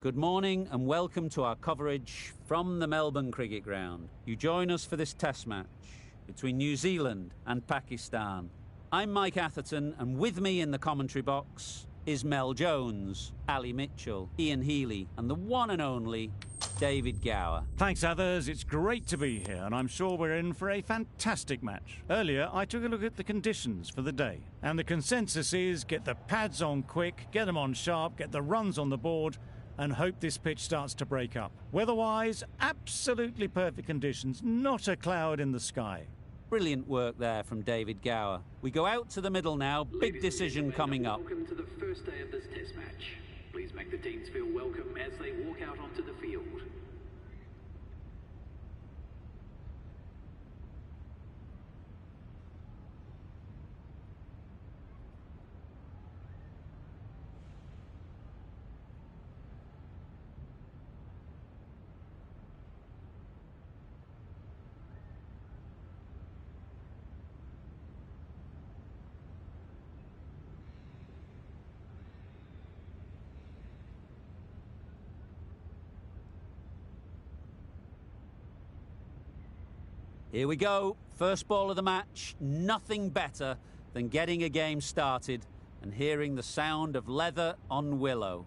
Good morning and welcome to our coverage from the Melbourne Cricket Ground. You join us for this test match between New Zealand and Pakistan. I'm Mike Atherton, and with me in the commentary box is Mel Jones, Ali Mitchell, Ian Healy and the one and only David Gower. Thanks, others. It's great to be here, and I'm sure we're in for a fantastic match. Earlier, I took a look at the conditions for the day, and the consensus is get the pads on quick, get them on sharp, get the runs on the board, and hope this pitch starts to break up. Weather-wise, absolutely perfect conditions, not a cloud in the sky. Brilliant work there from David Gower. We go out to the middle now, big decision coming up. Welcome to the first day of this test match. Please make the teams feel welcome as they walk out onto the field. Here we go, first ball of the match. Nothing better than getting a game started and hearing the sound of leather on willow.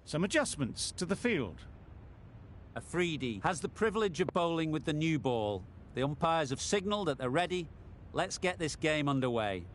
Some adjustments to the field. Afridi has the privilege of bowling with the new ball. The umpires have signalled that they're ready. Let's get this game underway.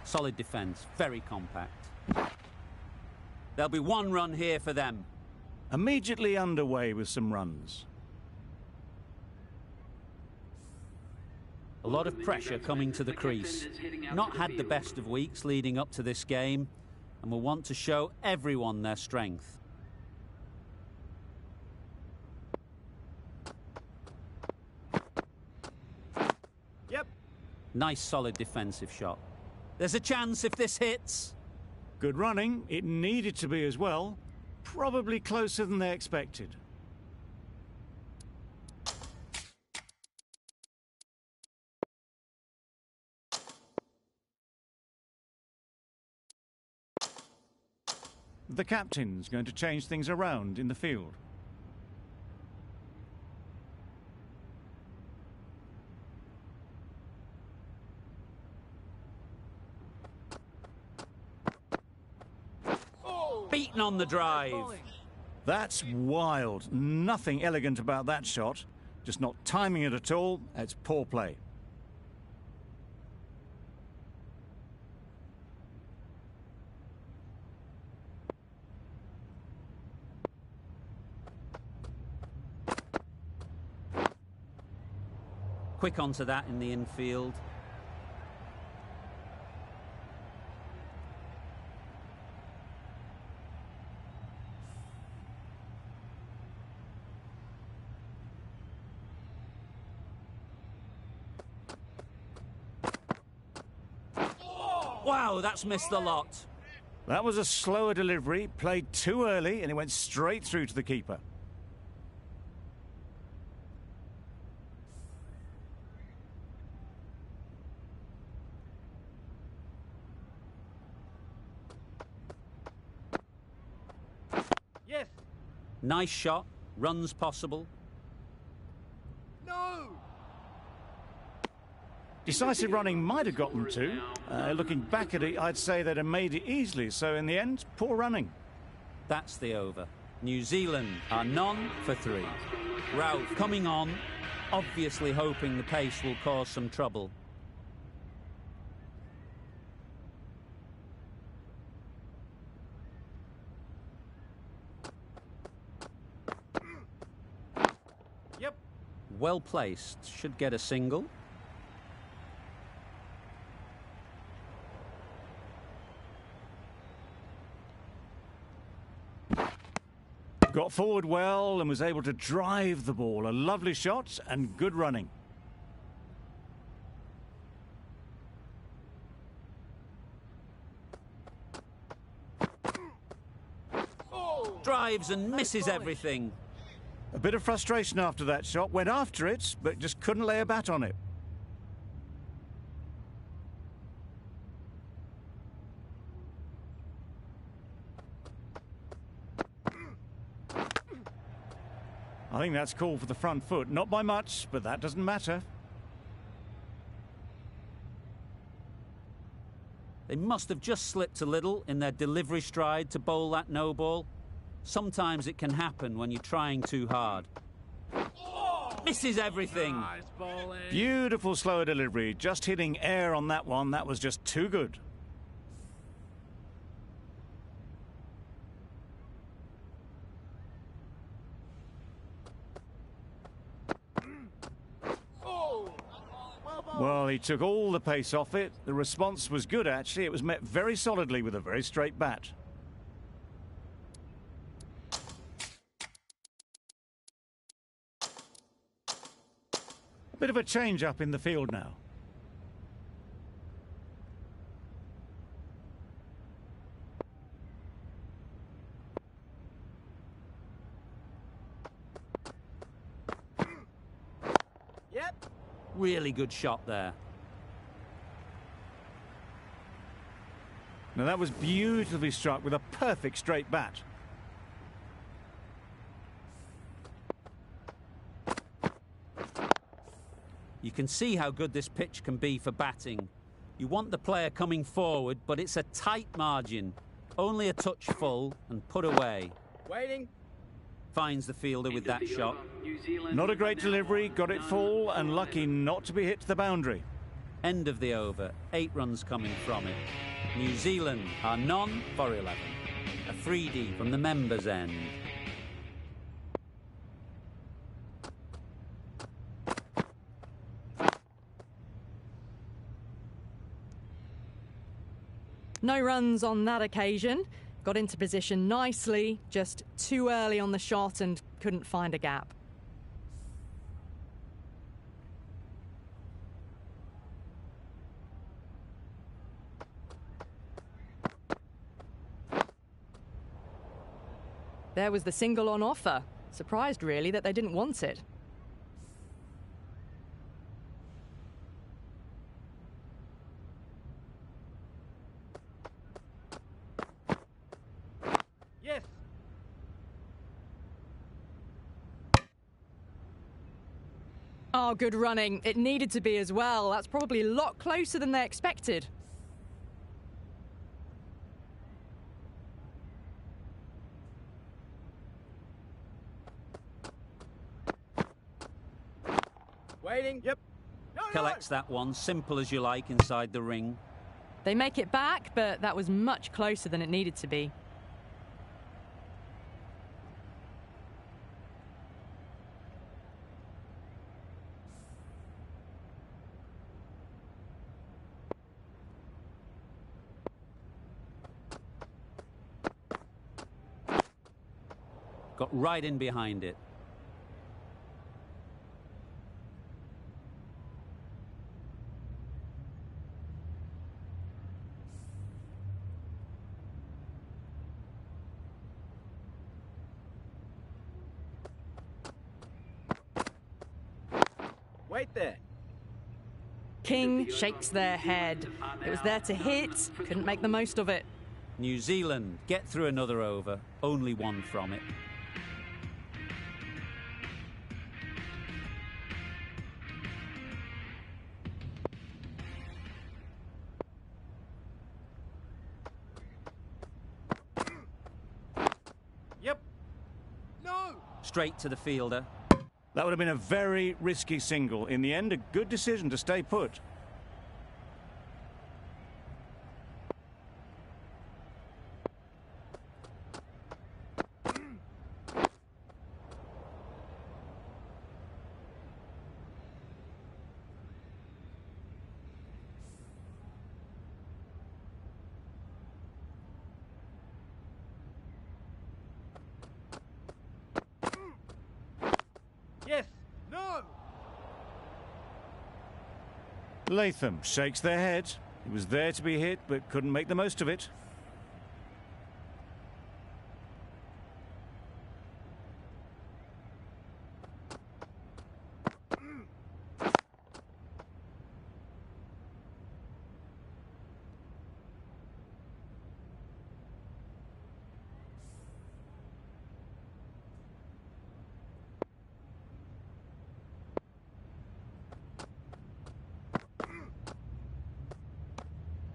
Solid defence, very compact. There'll be one run here for them. Immediately underway with some runs. A lot of pressure coming to the crease. Not had the best of weeks leading up to this game and will want to show everyone their strength. Yep. Nice solid defensive shot. There's a chance if this hits. Good running. It needed to be as well. Probably closer than they expected. The captain's going to change things around in the field. Beaten on the drive. That's wild. Nothing elegant about that shot. Just not timing it at all. It's poor play. Quick onto that in the infield. Wow, that's missed the lot. That was a slower delivery, played too early, and it went straight through to the keeper. Yes. Nice shot, runs possible. No. Decisive running might have got them too. Looking back at it, I'd say they'd have made it easily. So in the end, poor running. That's the over. New Zealand are none for 3. Ralph coming on, obviously hoping the pace will cause some trouble. Yep. Well placed, should get a single. Got forward well and was able to drive the ball. A lovely shot and good running. Drives and misses everything. A bit of frustration after that shot. Went after it, but just couldn't lay a bat on it. I think that's called for the front foot. Not by much, but that doesn't matter. They must have just slipped a little in their delivery stride to bowl that no ball. Sometimes it can happen when you're trying too hard. Misses everything. Nice bowling. Beautiful slower delivery. Just hitting air on that one. That was just too good. Well, he took all the pace off it. The response was good, actually. It was met very solidly with a very straight bat. A bit of a change-up in the field now. Yep. Really good shot there. Now, that was beautifully struck with a perfect straight bat. You can see how good this pitch can be for batting. You want the player coming forward, but it's a tight margin. Only a touch full and put away. Waiting. Finds the fielder with that shot. Not a great delivery, got it full and lucky not to be hit to the boundary. End of the over. 8 runs coming from it. New Zealand are none for 11. A 3D from the members' end. No runs on that occasion. Got into position nicely, just too early on the shot and couldn't find a gap. There was the single on offer. Surprised, really, that they didn't want it. Yes. Oh, good running. It needed to be as well. That's probably a lot closer than they expected. Waiting. Yep. No, Collects that one, simple as you like, inside the ring. They make it back, but that was much closer than it needed to be. Got right in behind it. Wait there. King shakes their head. It was there to hit, couldn't make the most of it. New Zealand get through another over, only one from it. Yep. No! Straight to the fielder. That would have been a very risky single. In the end, a good decision to stay put. Yes. No! Latham shakes their head. He was there to be hit, but couldn't make the most of it.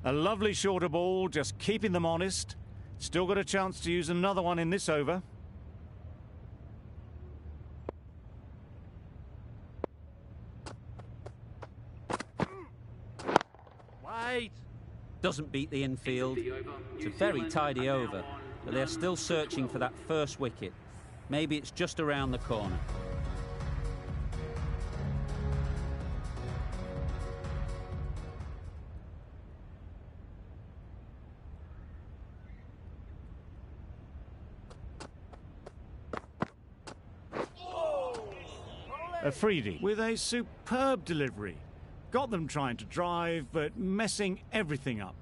A lovely shorter ball, just keeping them honest. Still got a chance to use another one in this over. Wait. Doesn't beat the infield. It's a very tidy over, but they're still searching for that first wicket. Maybe it's just around the corner. Afridi with a superb delivery. Got them trying to drive, but messing everything up.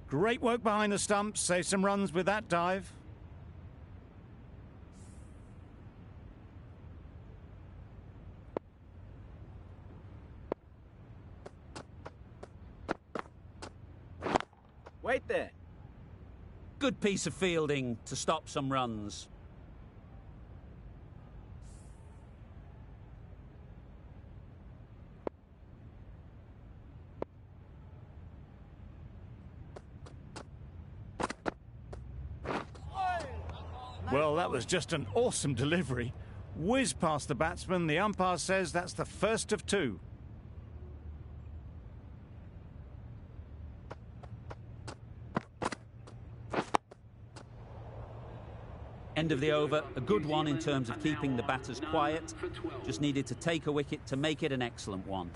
Great work behind the stumps, save some runs with that dive. Wait there. Good piece of fielding to stop some runs. Well, that was just an awesome delivery. Whiz past the batsman. The umpire says that's the first of two. End of the over, a good one in terms of keeping the batters quiet. Just needed to take a wicket to make it an excellent one.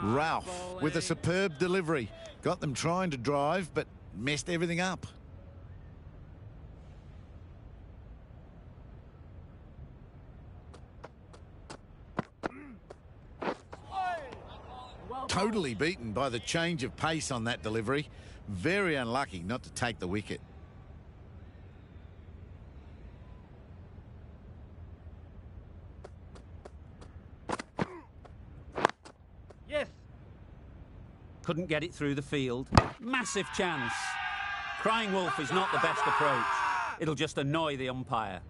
Ralph with a superb delivery. Got them trying to drive, but messed everything up. Totally beaten by the change of pace on that delivery. Very unlucky not to take the wicket. Yes. Couldn't get it through the field. Massive chance. Crying wolf is not the best approach. It'll just annoy the umpire.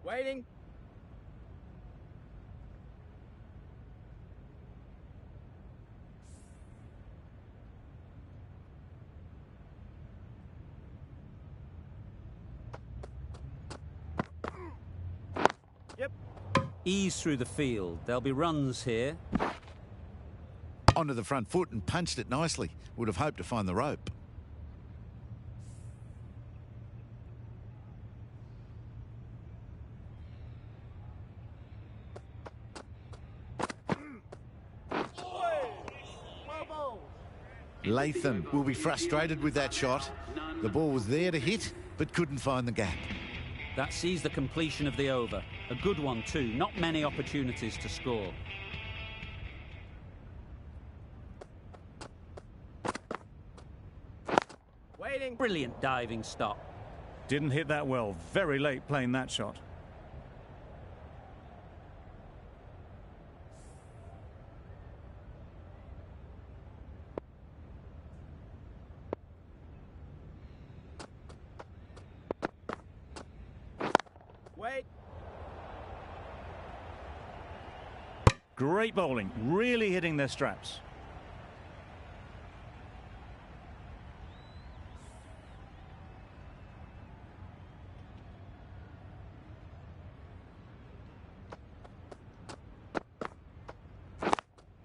Waiting. Ease through the field. There'll be runs here. Onto the front foot and punched it nicely. Would have hoped to find the rope. Latham will be frustrated with that shot. The ball was there to hit, but couldn't find the gap. That sees the completion of the over. A good one too. Not many opportunities to score. Waiting. Brilliant diving stop. Didn't hit that well. Very late playing that shot. Wait. Great bowling. Really hitting their straps.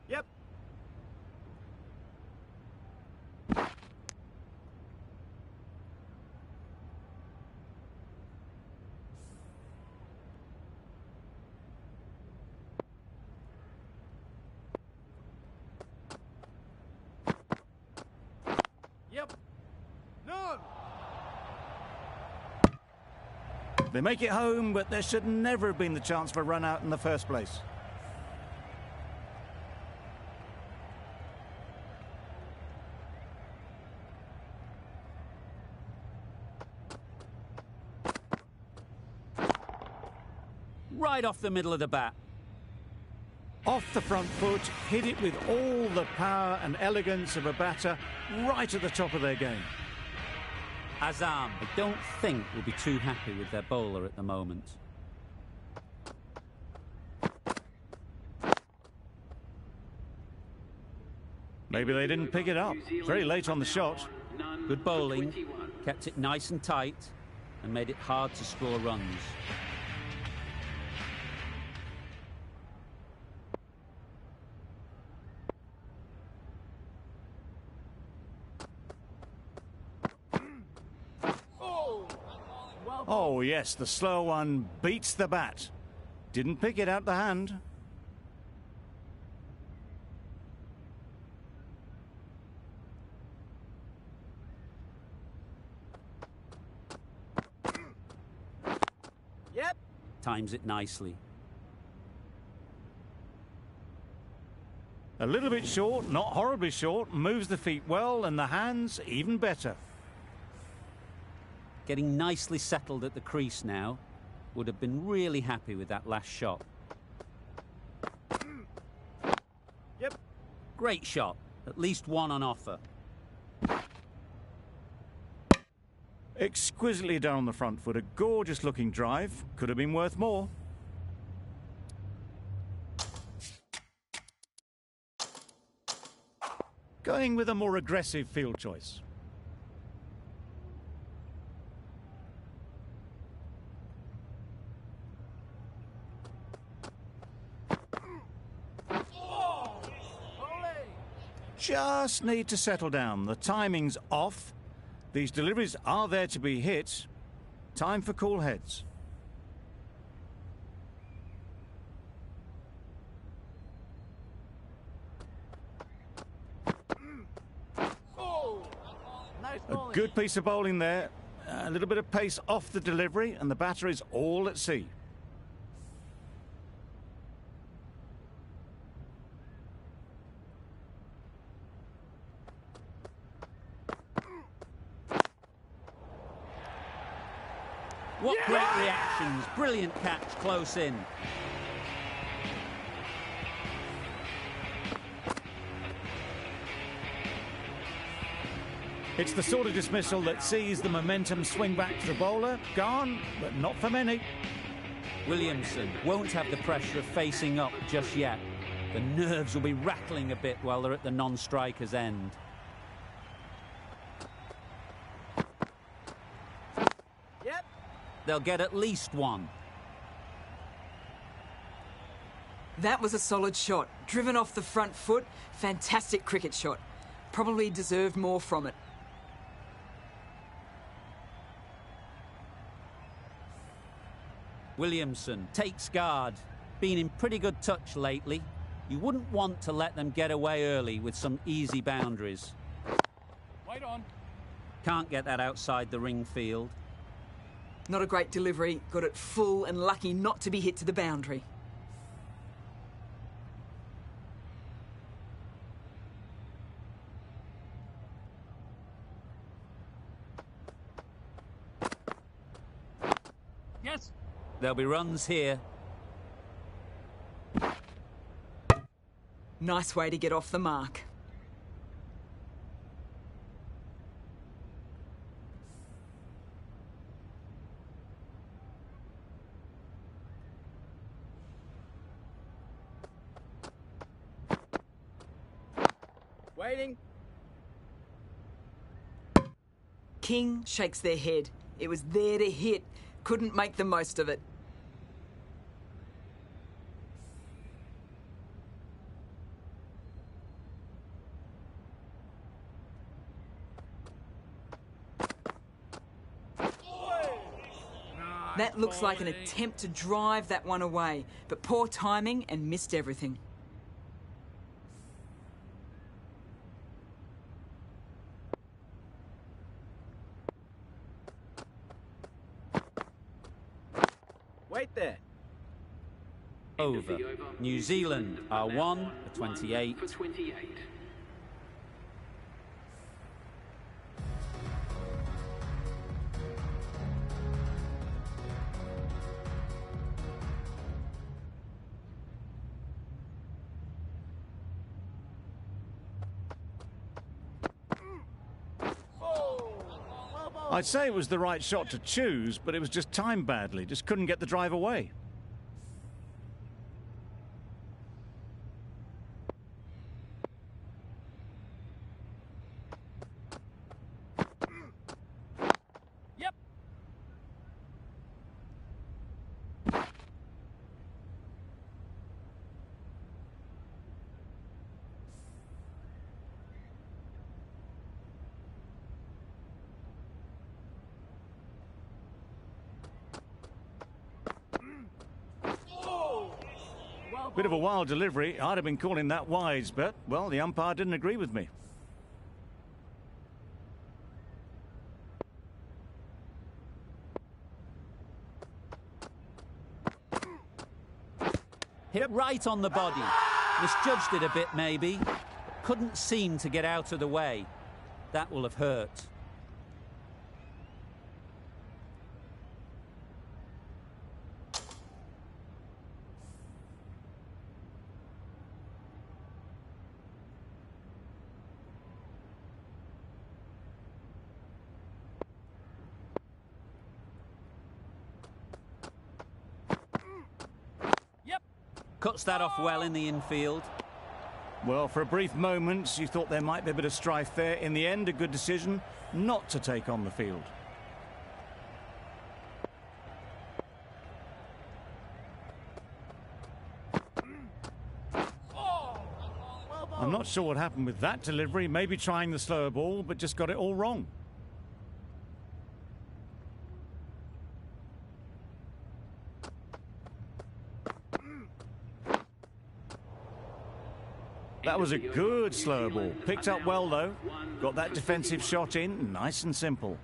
Yep. Yep. No. They make it home, but there should never have been the chance for a run out in the first place. Right off the middle of the bat. Off the front foot, hit it with all the power and elegance of a batter, right at the top of their game. Azam, I don't think, will be too happy with their bowler at the moment. Maybe they didn't pick it up. Very late on the shot. Good bowling, kept it nice and tight, and made it hard to score runs. Oh, yes, the slow one beats the bat. Didn't pick it out the hand. Yep. Times it nicely. A little bit short, not horribly short, moves the feet well, and the hands even better. Getting nicely settled at the crease now. Would have been really happy with that last shot. Yep. Great shot. At least one on offer. Exquisitely done on the front foot. A gorgeous looking drive. Could have been worth more. Going with a more aggressive field choice. Just need to settle down. The timing's off. These deliveries are there to be hit. Time for cool heads. A good piece of bowling there. A little bit of pace off the delivery, and the batter is all at sea. What great reactions. Brilliant catch close in. It's the sort of dismissal that sees the momentum swing back to the bowler. Gone, but not for many. Williamson won't have the pressure of facing up just yet. The nerves will be rattling a bit while they're at the non-striker's end. Yep. They'll get at least one. That was a solid shot. Driven off the front foot. Fantastic cricket shot. Probably deserved more from it. Williamson takes guard. Been in pretty good touch lately. You wouldn't want to let them get away early with some easy boundaries. Wait on. Can't get that outside the ring field. Not a great delivery. Got it full and lucky not to be hit to the boundary. Yes. There'll be runs here. Nice way to get off the mark. Waiting. King shakes their head. It was there to hit. Couldn't make the most of it. That looks like an attempt to drive that one away, but poor timing and missed everything. Wait there. Over. New Zealand are 1 for 28. For 28. I'd say it was the right shot to choose, but it was just timed badly. Just couldn't get the drive away. Yep. Bit of a wild delivery. I'd have been calling that wise, but, well, the umpire didn't agree with me. Hit right on the body. Misjudged it a bit, maybe. Couldn't seem to get out of the way. That will have hurt. Cuts that off well in the infield. Well, for a brief moment, you thought there might be a bit of strife there. In the end, a good decision not to take on the field. I'm not sure what happened with that delivery. Maybe trying the slower ball, but just got it all wrong. That was a good slow ball. Picked up well, though. Got that defensive shot in, nice and simple.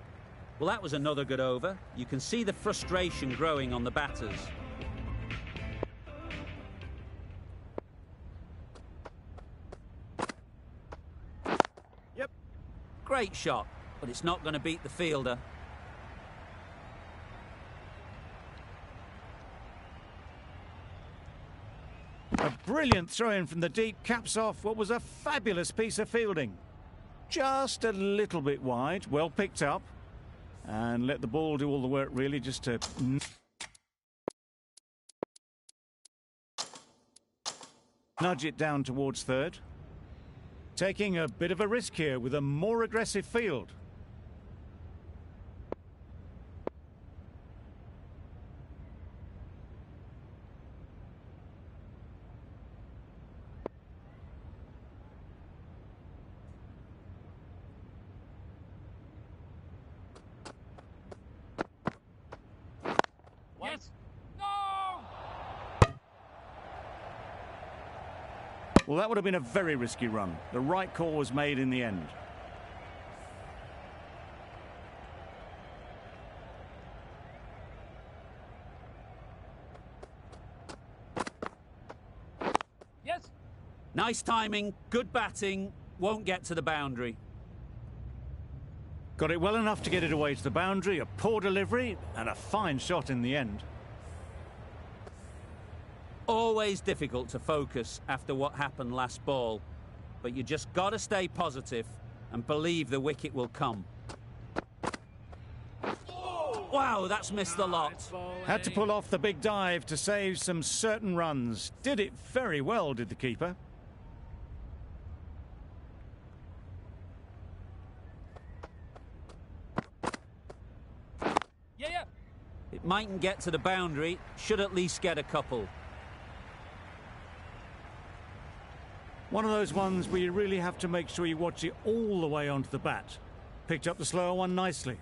Well, that was another good over. You can see the frustration growing on the batters. Yep. Great shot, but it's not going to beat the fielder. A brilliant throw-in from the deep caps off what was a fabulous piece of fielding. Just a little bit wide, well picked up. And let the ball do all the work, really, just to... nudge it down towards third. Taking a bit of a risk here with a more aggressive field. Well, that would have been a very risky run. The right call was made in the end. Yes. Nice timing, good batting, won't get to the boundary. Got it well enough to get it away to the boundary, a poor delivery, and a fine shot in the end. Always difficult to focus after what happened last ball, but you just got to stay positive and believe the wicket will come. Wow, that's missed the lot. Had to pull off the big dive to save some certain runs. Did it very well, did the keeper. Yeah. It mightn't get to the boundary, should at least get a couple. One of those ones where you really have to make sure you watch it all the way onto the bat. Picked up the slower one nicely.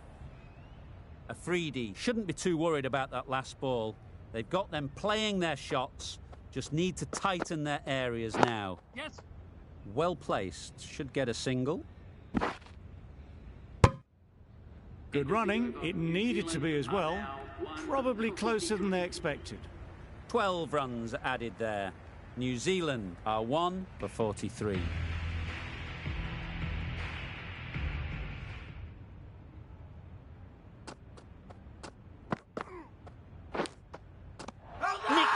Afridi shouldn't be too worried about that last ball. They've got them playing their shots, just need to tighten their areas now. Yes. Well placed, should get a single. Good running, it needed to be as well. Probably closer than they expected. 12 runs added there. New Zealand are 1 for 43. Nicked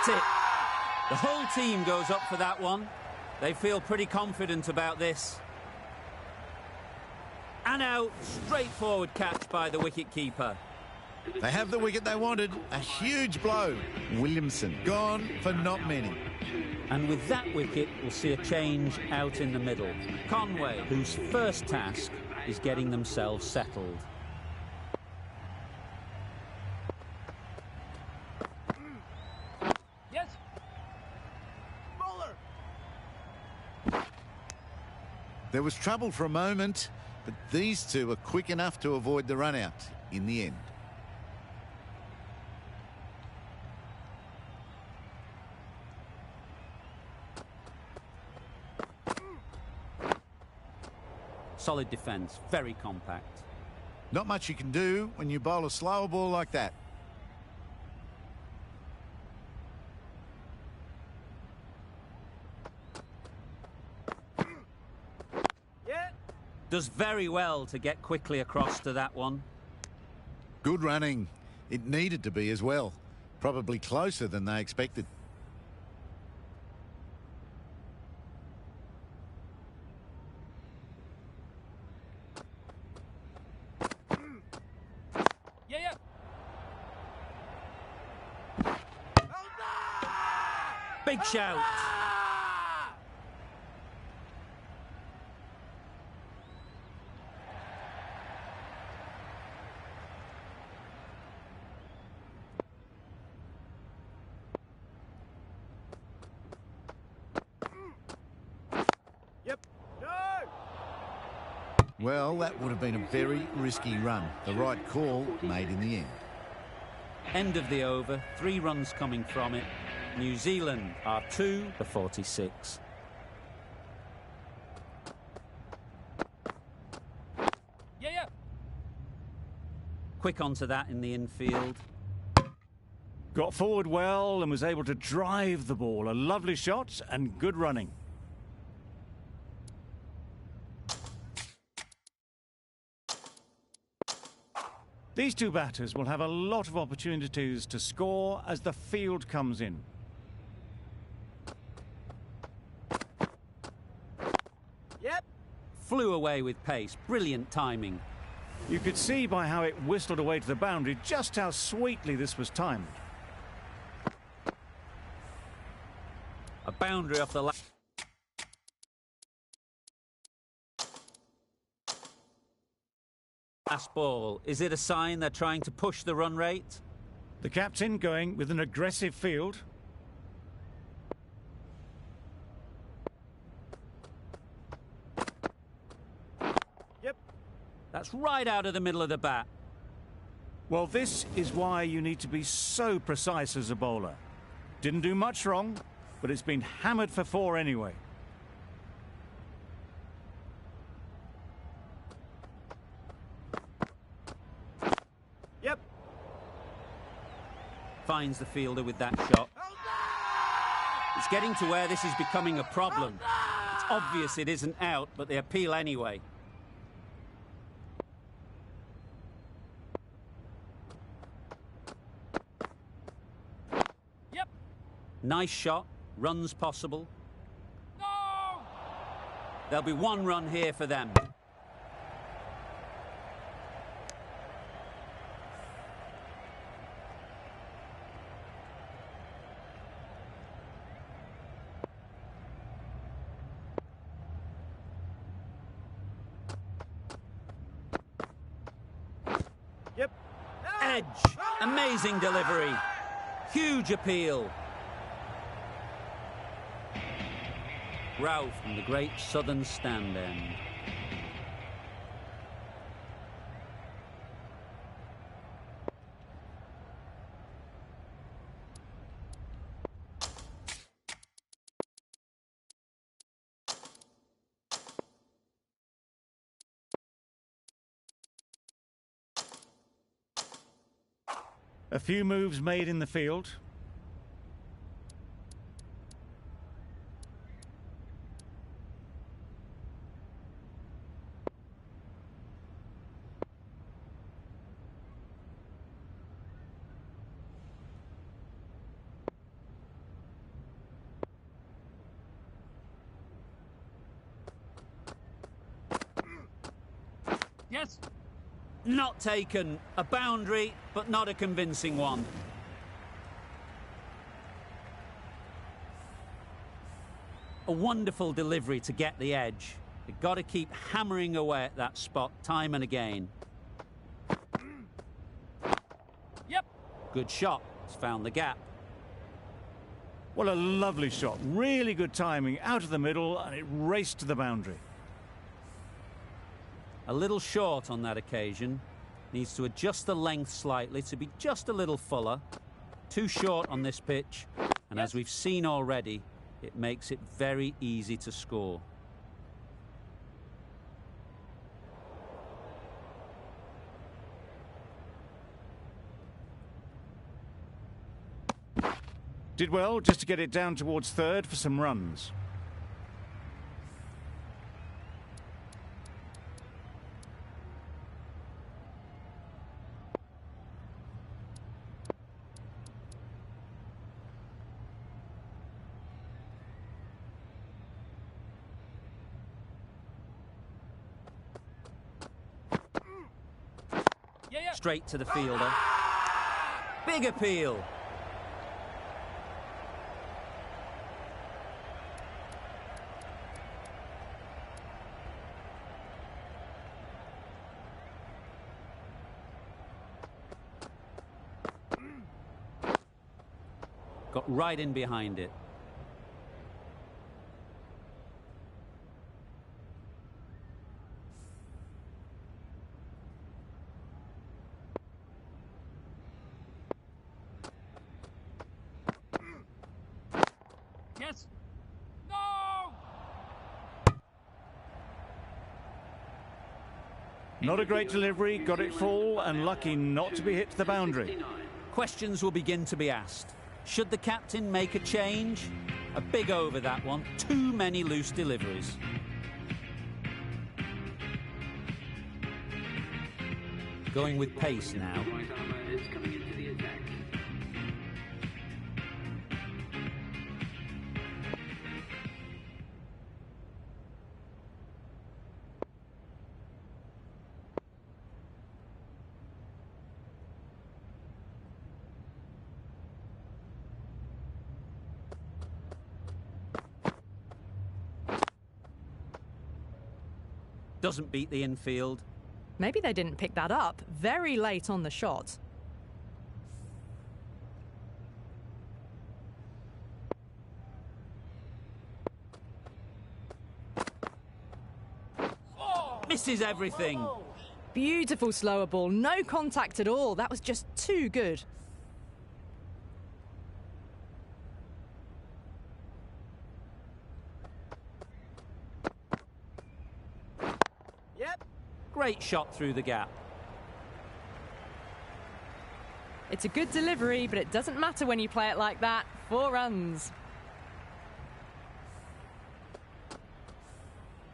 it! The whole team goes up for that one. They feel pretty confident about this. And out, straightforward catch by the wicket-keeper. They have the wicket they wanted. A huge blow. Williamson gone for not many. And with that wicket, we'll see a change out in the middle. Conway, whose first task is getting themselves settled. Yes. Bowler. There was trouble for a moment, but these two are quick enough to avoid the run-out in the end. Solid defence, very compact. Not much you can do when you bowl a slower ball like that. Yeah. Does very well to get quickly across to that one. Good running. It needed to be as well. Probably closer than they expected. Yeah. Big shout. Yep. No. Well, that would have been a very risky run. The right call made in the end. End of the over, 3 runs coming from it. New Zealand are 2 for 46. Yeah. Quick onto that in the infield. Got forward well and was able to drive the ball. A lovely shot and good running. These two batters will have a lot of opportunities to score as the field comes in. Yep. Flew away with pace, brilliant timing. You could see by how it whistled away to the boundary just how sweetly this was timed. A boundary off the last ball. Is it a sign they're trying to push the run rate? The captain going with an aggressive field. Yep. That's right out of the middle of the bat. Well, this is why you need to be so precise as a bowler. Didn't do much wrong, but it's been hammered for 4 anyway. finds the fielder with that shot. It's getting to where this is becoming a problem. It's obvious it isn't out, but they appeal anyway. Yep. Nice shot. Runs possible. No! There'll be one run here for them. Yep. Edge. Amazing delivery. Huge appeal. Ralph from the great southern stand end. A few moves made in the field. Yes. Not taken. A boundary, but not a convincing one. A wonderful delivery to get the edge. You've got to keep hammering away at that spot time and again. Yep. Good shot. It's found the gap. What a lovely shot. Really good timing. Out of the middle, and it raced to the boundary. A little short on that occasion. Needs to adjust the length slightly to be just a little fuller. Too short on this pitch. And as we've seen already, it makes it very easy to score. Did well just to get it down towards third for some runs. Yeah. Straight to the fielder. Big appeal. Got right in behind it. Yes. No! Not a great delivery, got it full and lucky not to be hit to the boundary. Questions will begin to be asked. Should the captain make a change? A big over that one. Too many loose deliveries. Going with pace now. Right armour is coming into the attack. Doesn't beat the infield. Maybe they didn't pick that up very late on the shot. Misses everything. Beautiful slower ball, no contact at all. That was just too good. Yep. Great shot through the gap. It's a good delivery, but it doesn't matter when you play it like that. 4 runs.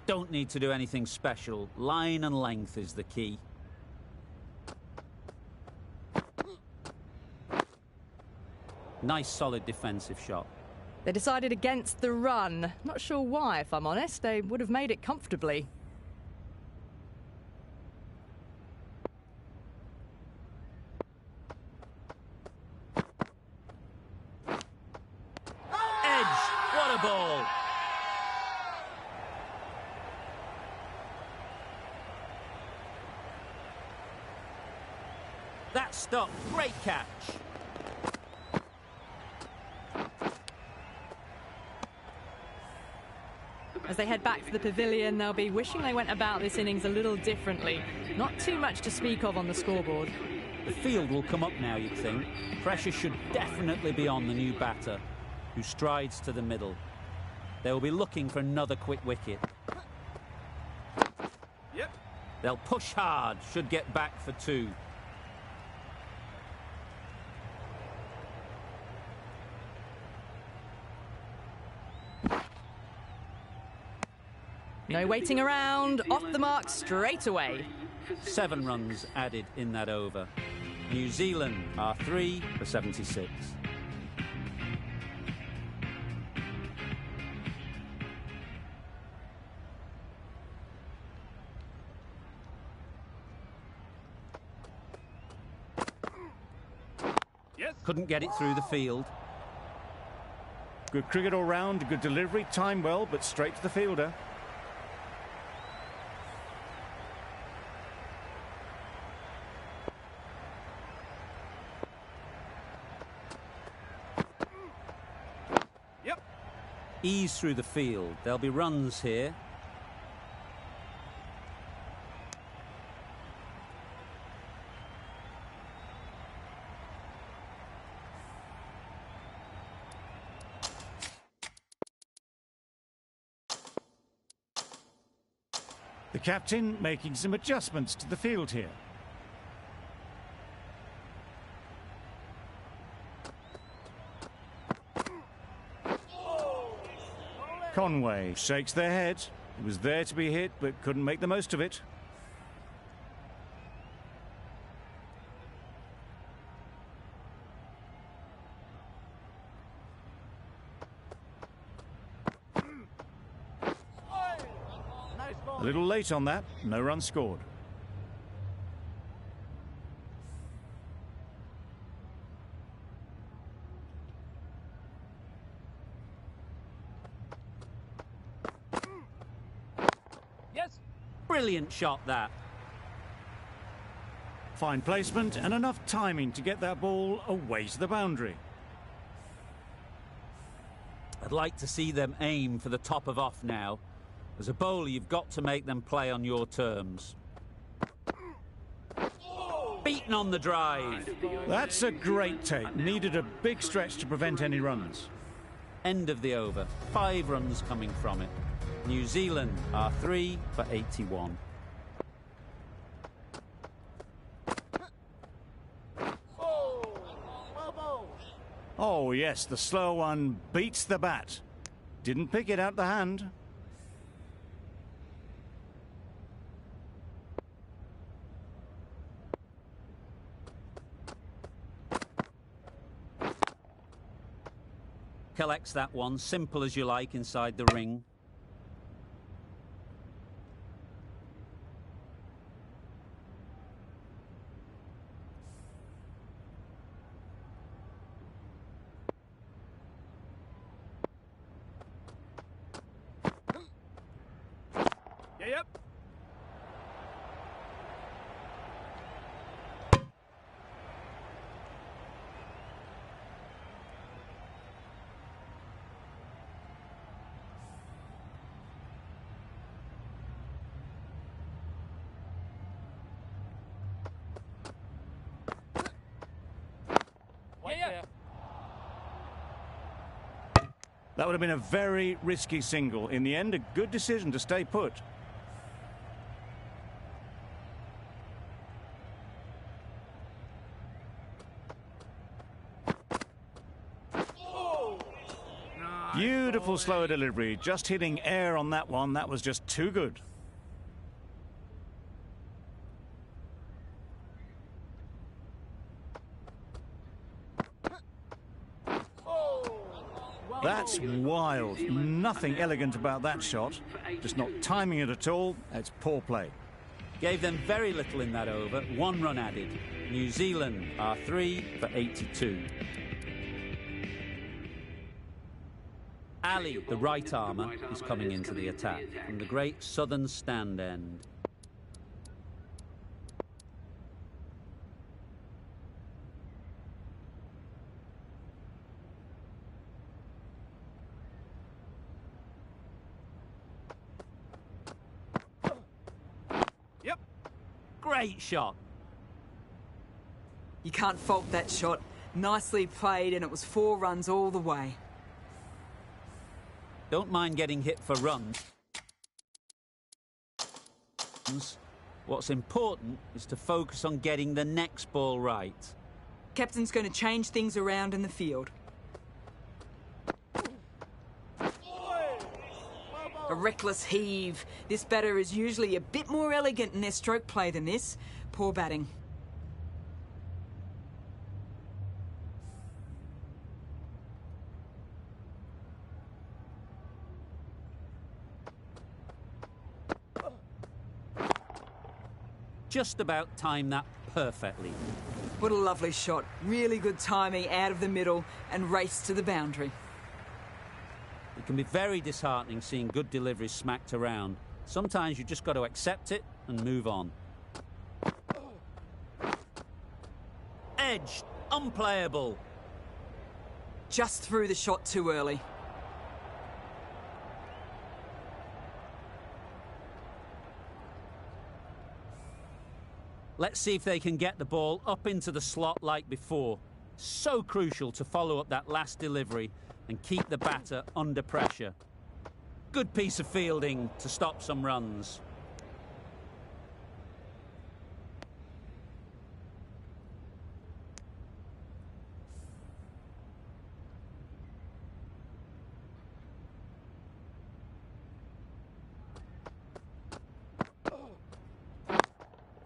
Don't need to do anything special. Line and length is the key. Nice solid defensive shot. They decided against the run. Not sure why, if I'm honest. They would have made it comfortably. Edge! What a ball! That stop. Great catch. As they head back to the pavilion, they'll be wishing they went about this innings a little differently. Not too much to speak of on the scoreboard. The field will come up now, you'd think. Pressure should definitely be on the new batter, who strides to the middle. They'll be looking for another quick wicket. Yep. They'll push hard, should get back for 2. No waiting around, off the mark straight away. 7 runs added in that over. New Zealand are 3 for 76. Yes. Couldn't get it through the field. Good cricket all round, good delivery, timed well, but straight to the fielder. Yep. Ease through the field. There'll be runs here. The captain making some adjustments to the field here. Conway shakes their head. He was there to be hit, but couldn't make the most of it. A little late on that, no run scored. Yes. Brilliant shot, that. Fine placement and enough timing to get that ball away to the boundary. I'd like to see them aim for the top of off now. As a bowler, you've got to make them play on your terms. Beaten on the drive. That's a great take. Needed a big stretch to prevent any runs. End of the over. 5 runs coming from it. New Zealand are 3 for 81. Oh yes, the slow one beats the bat. Didn't pick it out the hand. Collects that one, simple as you like, inside the ring. Yep. Yeah. That would have been a very risky single. In the end, a good decision to stay put. Beautiful slower delivery, just hitting air on that one. That was just too good. That's wild. Nothing elegant about that shot. Just not timing it at all. It's poor play. Gave them very little in that over. 1 run added. New Zealand are 3 for 82. Ali, the right armour, is coming into the attack from the great southern stand end. Yep. Great shot. You can't fault that shot. Nicely played, and it was 4 runs all the way. Don't mind getting hit for runs. What's important is to focus on getting the next ball right. Captain's going to change things around in the field. A reckless heave. This batter is usually a bit more elegant in their stroke play than this. Poor batting. Just about timed that perfectly. What a lovely shot. Really good timing out of the middle and race to the boundary. It can be very disheartening seeing good deliveries smacked around. Sometimes you just got to accept it and move on. Edged, unplayable. Just threw the shot too early. Let's see if they can get the ball up into the slot like before. So crucial to follow up that last delivery and keep the batter under pressure. Good piece of fielding to stop some runs.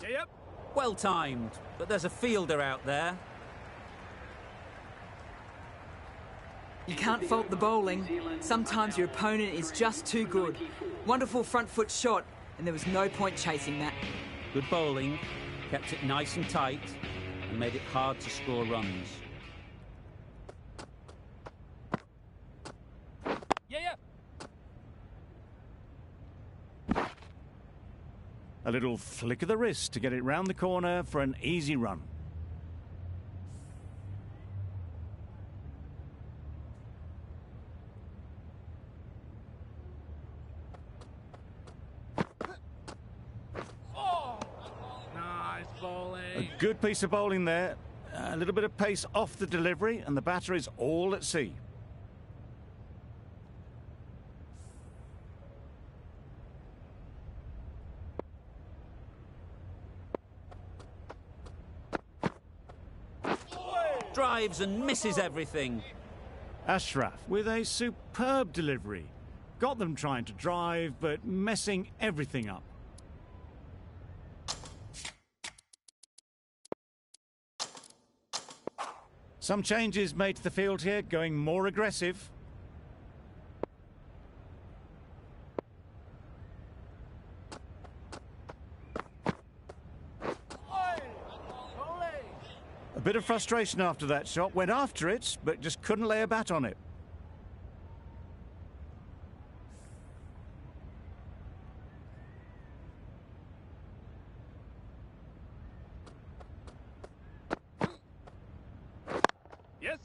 Yep. Well timed, but there's a fielder out there. You can't fault the bowling. Sometimes your opponent is just too good. Wonderful front foot shot, and there was no point chasing that. Good bowling, kept it nice and tight, and made it hard to score runs. Yeah. A little flick of the wrist to get it round the corner for an easy run. Nice bowling. A good piece of bowling there. A little bit of pace off the delivery, and the batter is all at sea. Drives and misses everything. Ashraf with a superb delivery. Got them trying to drive, but messing everything up. Some changes made to the field here, going more aggressive. A bit of frustration after that shot. Went after it, but just couldn't lay a bat on it. Yes.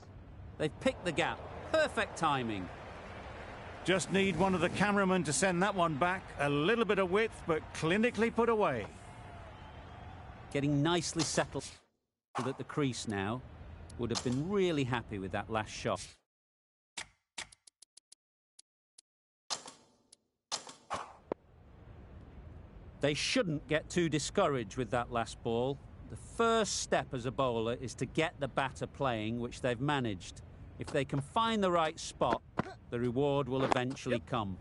They've picked the gap. Perfect timing. Just need one of the cameramen to send that one back. A little bit of width, but clinically put away. Getting nicely settled at the crease now. Would have been really happy with that last shot. They shouldn't get too discouraged with that last ball. The first step as a bowler is to get the batter playing, which they've managed. If they can find the right spot, the reward will eventually come.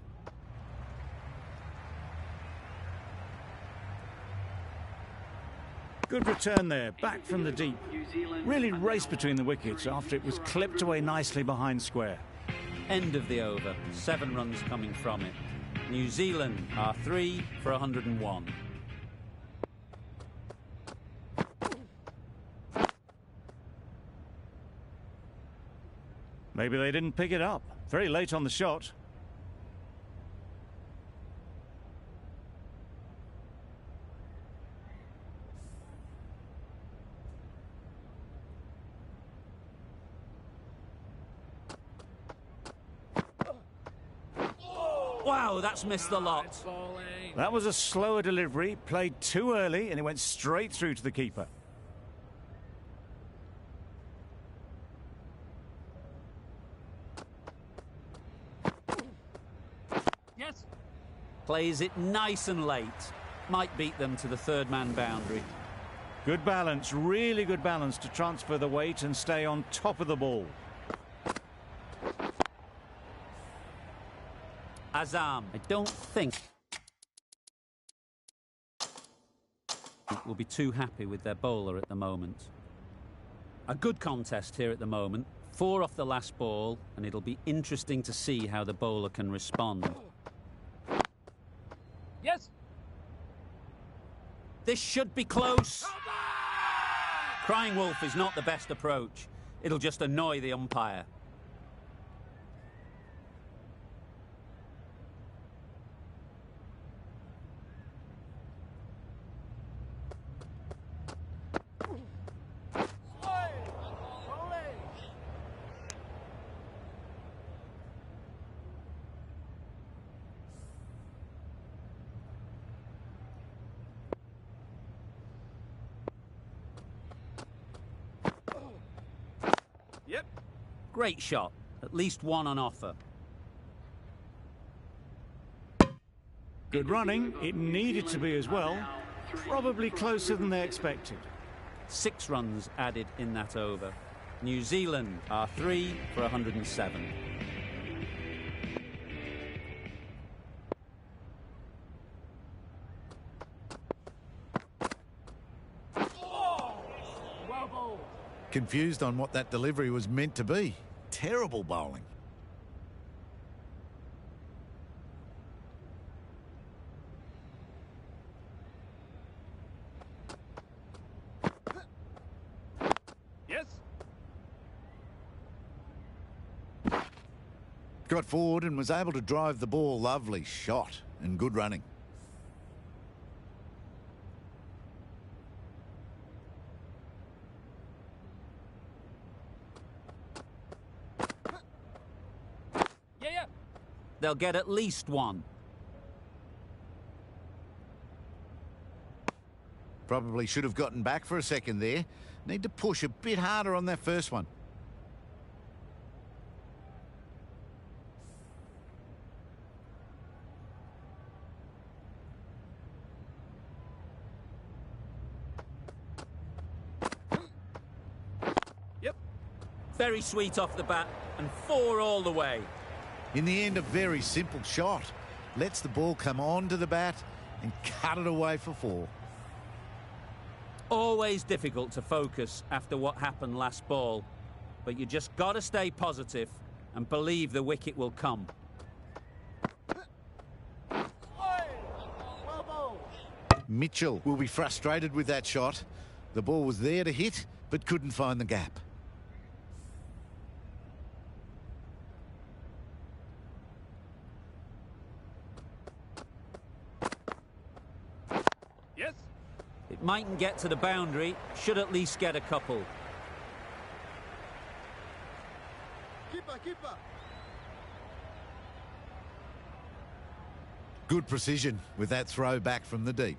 Good return there, back from the deep. Really raced between the wickets after it was clipped away nicely behind square. End of the over, 7 runs coming from it. New Zealand are 3 for 101. Maybe they didn't pick it up. Very late on the shot. Wow, that's missed the lot. Nice bowling. That was a slower delivery, played too early, and it went straight through to the keeper. Yes. Plays it nice and late. Might beat them to the third man boundary. Good balance, really good balance to transfer the weight and stay on top of the ball. Azam, I don't think will be too happy with their bowler at the moment. A good contest here at the moment. 4 off the last ball, and it'll be interesting to see how the bowler can respond. Yes. This should be close. Crying wolf is not the best approach. It'll just annoy the umpire. Yep. Great shot. At least 1 on offer. Good running, it needed to be as well. Probably closer than they expected. 6 runs added in that over. New Zealand are 3 for 107. Well bowled. Confused on what that delivery was meant to be. Terrible bowling. Yes. Got forward and was able to drive the ball. Lovely shot and good running. Yeah. They'll get at least 1. Probably should have gotten back for a second there. Need to push a bit harder on that first one. Yep. Very sweet off the bat, and 4 all the way. In the end, a very simple shot. Lets the ball come onto the bat and cut it away for 4. Always difficult to focus after what happened last ball, but you just got to stay positive and believe the wicket will come. Mitchell will be frustrated with that shot. The ball was there to hit, but couldn't find the gap. Yes. It mightn't get to the boundary, should at least get a couple. Keeper. Good precision with that throw back from the deep.